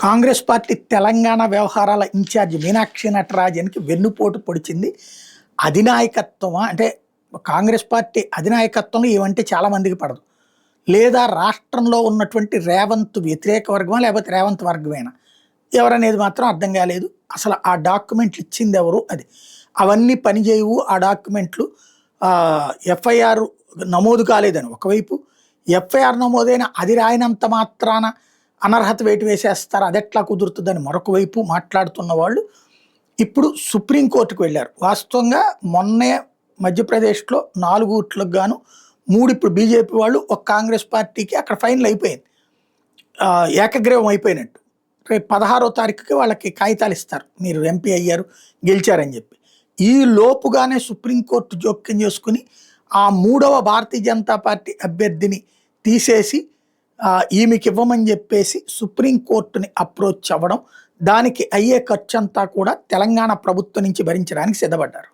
Congress party Telangana వ్యవహారాల incharge Meenakshi నటరాజన్కి వెన్నుపోటు పొడిచింది. అధినాయకత్వం అంటే కాంగ్రెస్ పార్టీ అధినాయకత్వంలో ఏమంటే చాలామందికి పడదు. లేదా రాష్ట్రంలో ఉన్నటువంటి రేవంత్ వ్యతిరేక వర్గమా లేకపోతే రేవంత్ వర్గమేనా ఎవరనేది మాత్రం అర్థం కాలేదు. అసలు ఆ డాక్యుమెంట్లు ఇచ్చింది ఎవరు, అది అవన్నీ పనిచేయవు. ఆ డాక్యుమెంట్లు ఎఫ్ఐఆర్ నమోదు కాలేదని ఒకవైపు, ఎఫ్ఐఆర్ నమోదైన అది రాయనంత మాత్రాన అనర్హత వేటు వేసేస్తారు, అదెట్లా కుదురుతుందని మరొక వైపు మాట్లాడుతున్న వాళ్ళు ఇప్పుడు సుప్రీంకోర్టుకు వెళ్ళారు. వాస్తవంగా మొన్నే మధ్యప్రదేశ్లో 4 ఊట్లకు గాను 3 ఇప్పుడు బీజేపీ వాళ్ళు, ఒక కాంగ్రెస్ పార్టీకి అక్కడ ఫైనల్ అయిపోయింది, ఏకగ్రీవం అయిపోయినట్టు. రేపు 16వ తారీఖుకి వాళ్ళకి కాగితాలు ఇస్తారు, మీరు ఎంపీ అయ్యారు గెలిచారని చెప్పి. ఈ లోపుగానే సుప్రీంకోర్టు జోక్యం చేసుకుని ఆ 3వ భారతీయ జనతా పార్టీ అభ్యర్థిని తీసేసి ఈమెకి ఇవ్వమని చెప్పేసి సుప్రీంకోర్టుని అప్రోచ్ అవ్వడం, దానికి అయ్యే ఖర్చు అంతా కూడా తెలంగాణ ప్రభుత్వం నుంచి భరించడానికి సిద్ధపడ్డారు.